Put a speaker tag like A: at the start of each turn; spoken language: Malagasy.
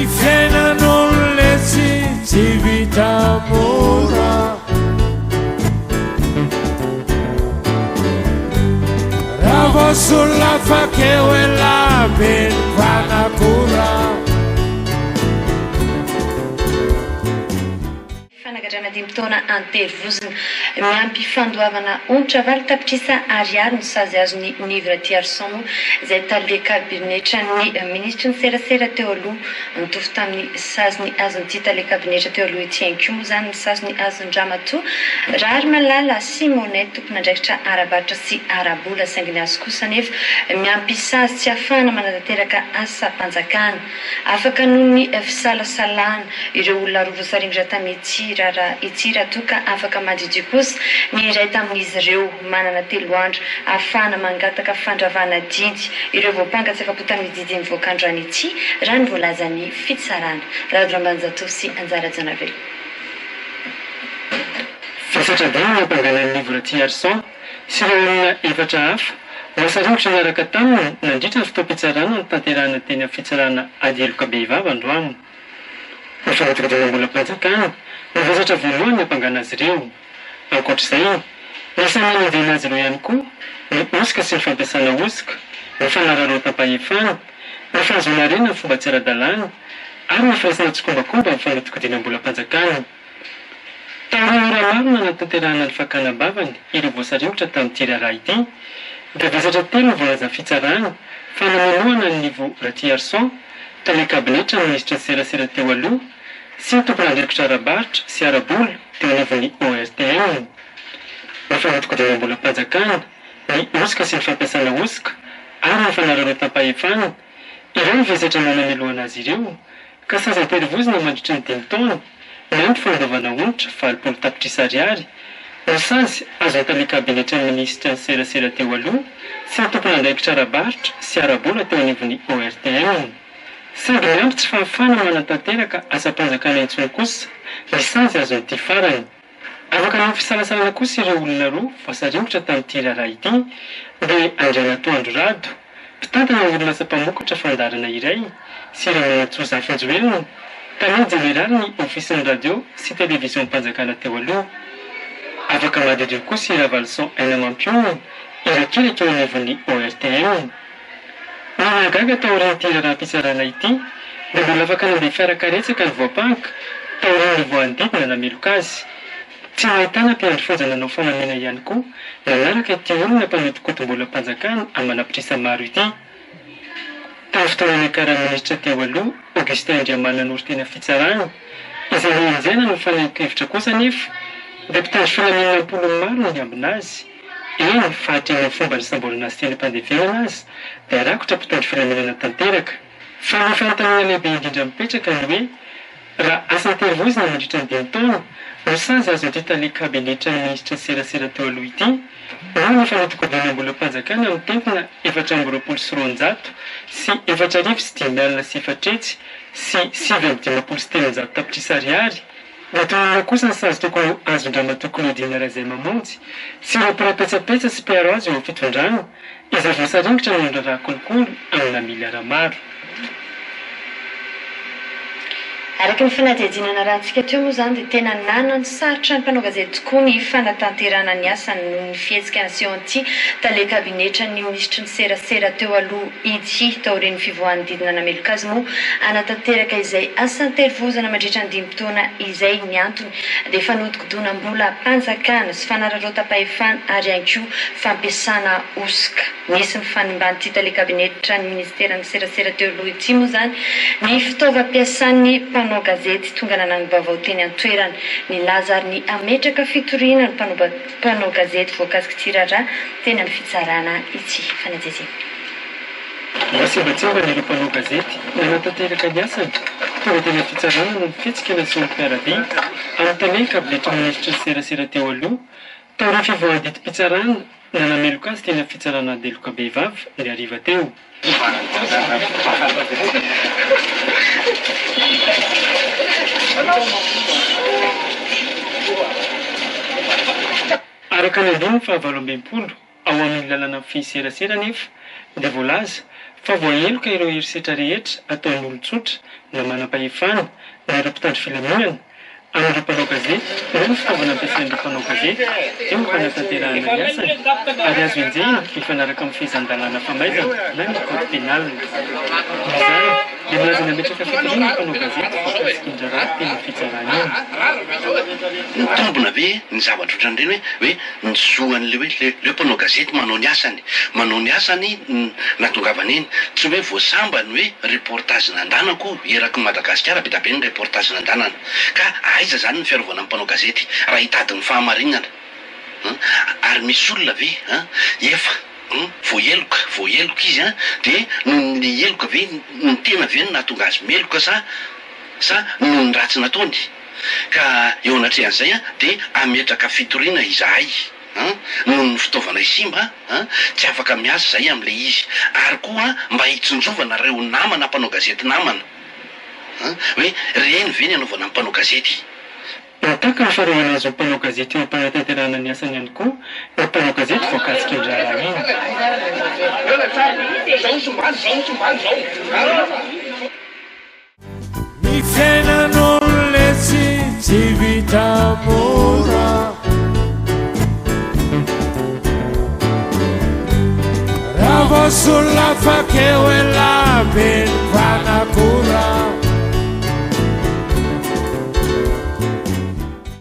A: fiainan'ololetsy vita mora raha vosolafakeo elabeny vanakora
B: fanagadrana dimitaona anterivozina miampy fandoavana ontra valy tapitrisa ariary ny sazy azony nivre tiarson izay tale kabinetra ny ministra ny serasera teo aloha nitovy tamin'ny sazony azony ty tale kabinetra teo aloha itianko moa zany ny sazony azony ramatoa rary malala Simonette tompon'andraikitra arabaritra sy arabola sainginy azy kosa nefa miampy sazy tsy ahafahana manatanteraka asa mpanjakana afaka noho ny fisalasalana ireo olona rovosaringira tamin'ity raha ity raha toka afaka madidi kosa ny iray tamin'izy ireo manana telo andro ahafahana mangataka fandravana didy ireo voapanga tsy afapo tamin'ny didy ny voakandroany ity raha ny voalazany fitsarana radrambanjatov sy anjara janavelo
C: fasatra dana mampanganany livre tiarson sy ireo olona efatra hafa masaringotra miaraka taminy nandritra ny fotoam-pitsarana ny tanterana teny amin'ny fitsarana adeloka behivavy androany ny fanatokadina mbola mpanjakana nivazatra voalohany ampangana azy ireo ankoatr'izay nisany nanjena azy ireo ihany koa ny osika sy ny fampiasana osika ny fanararota-pahefana ny fahazonarena ny fomba tsy ara-dalàna ary ny firaisana tsokombakomba ny fanatokadina mbola mpanjakana taorina ora maro nanatanterahana ny fakanabavany ireo voasaringotra tamin'ity raharaha ity dia vezatra telo ny voalaza fitsarana fa namonoana ny nivo ratiarson tale kabinetra ministra ny serasera teo aloha sy ny tompon'andraikitra arabaritra sy arabola teo anivon'ny ORTM ny fanatokadina mbola mpanjakana ny osika sy ny fampiasana osika ary ny fanararota-pahefana ireo ny vezatra nanamelohana azy ireo ka sazan-terivozina mandritra ny 5 taona miandry fandaovana onitra 20 tapitrisa ariary ny sazy azo tale kabinetra ny ministra ny serasera teo aloha sy ny tompon'andraikitra arabaritra sy arabola teo anivon'ny ORTM sady miandry tsy fahafana manatanteraka asa-mpanjakana intsony kosa ny sazy azony ty farany afaka ny fisalasalana kosa ireo olona roa voasaringotra tamin'ity raharaha ity dia Andrianatoandro Rado mpitantana olona asa-mpamokatra fandarana iray sy ireo manatsoza finjoelona tany jeneraly ny ofisin'ny radio sy televizion mpanjakana teo aloha afaka madidiny kosa iravalson aina mampiona irakiraka eo anivon'ny ORTM nahagaga taorin'ity raharam-pitsarana ity dia mbola afaka nandeha fiarakaretsaka ny voapanka taorin'ny voandidina nameloka azy tsy nahitana mpiandry fonja nanao fanamena ihany koa nanaraka ity olona mpanodikoto mbola mpanjakana amin'ny manapitrisa maro ity tamin'ny fotoanany karaha-ministra teo aloha Augustin Andriamana nory tena fitsarana izay nienjena no fanahikevitra kosa nefa dia mpitandro filaminam-polo maro no niambina azy eny fahatreny fomba ny sambolana azy teny mpandevenana azy dia rakotra mpitandro filaminana tanteraka fa ny fanontaniana lehibe indrindra mipetraka ny hoe raha asan-terivozina mandritra ny 5 taona no sazy azo ty tale kabinetra ny ministra ny serasera teo aloha ity no ny fanatokadina mbola mpanjakana amin'ny tempona 420 sy 4,5 sy 4 sy 5,7 tapitrisa ariary natonana kosa ny sazy tokony azon-drama tokony hodina raha izay mamonjy sy ireo mpirapetsapetsa sy mpiaro azy eo fitondrano izay voasaringotra no ndraraha kolokolo amina miliara maro
B: araky ny fanadihadinana rahantsika teo moa zany dia tena nanany sarotra ny mpanao gazety tokoa ny fanatanterana ny asany noho ny fihetsika anseanty tale kabinetra ny ministra ny serasera teo aloha ity taoriny fivoahan'ny nameloka azy moa anatanteraka izay asan-terivozana mandritra ny 5 taona izay ny antony dia fanodikodonam-bola mpanjakana sy fanararota-pahefana ary ihany koa fampiasana osika nisy ny fanimban'ity tale kabinetra ny ministera ny serasera teo aloha ity moa zany ny fitaovam-piasan'ny mpanao gazety tonga nanany vaovao teny an-toerana ny lazary ny ametraka fitoriana ny mpanao gazety voakasiky ity raharaha teny amin'ny fitsarana ity fanadihadina
C: masimbatsingana ireo mpanao gazety nanatanteraka ny asany tonga teny amin'ny fitsarana no mifetsika nasony mpiaradia amin'ny tane kabinetra ministra ny serasera teo aloha taoriny fivoahan-diti-pitsarana nanameloka azy teny amin'ny fitsarana adeloka behivavy ny ariva teo araka ny andiny 2020 ao amin'ny lalana fiserasera nefa dia voalaza fa voaheloka ireo herisetra rehetra ataon'ny olon-tsotra na manam-pahefana na ireo mpitandro filaminana amin'ireo mpanao gazety na ny fitaovana ampiasain'ireo mpanao gazety eo ny fanatanterahana ny asany ary azo enjehina mifanaraka amin'ny fehezan-dalàna famaizana na ny kody penalina. Izany dia milaza ny ametraka fitiliana ny mpanao gazety voakasikin-dra raha tena fitsarana iny.
D: Mitombona ve ny zavatra ohatran'ireny hoe nizoan'le hoe le mpanao gazety manao ny asany natongavana eny tsy hoe voasambany hoe reportage nandanako eraky Madagasikara be da be ny reportage nandanana ka aiza zany ny fiarovana amin'ny mpanao gazety raha hitady ny fahamarinana ary misy olona ve efa voaheloka izy dia no ny heloka ve ny tena ve ny nahatonga azy meloka sa no ny ratsy nataony ka eo anatrehan'izay dia ametraka fitoriana izahay noho ny fitaovana isimba tsy afaka miasa zay amin'ilay izy ary koa mba hitsinjovana reo namana mpanao gazety namana hoe reny ve ny anaovana amin'ny mpanao gazety.
C: Nataka ny faharoana azo mpanao gazety eo am-panatanterahana ny asany ihany koa eo mpanao gazety voakasikin-draharaha iny.
A: Ny fiainan'olona tsy vita mora raha voasolona fakeo ela be ny mpanakora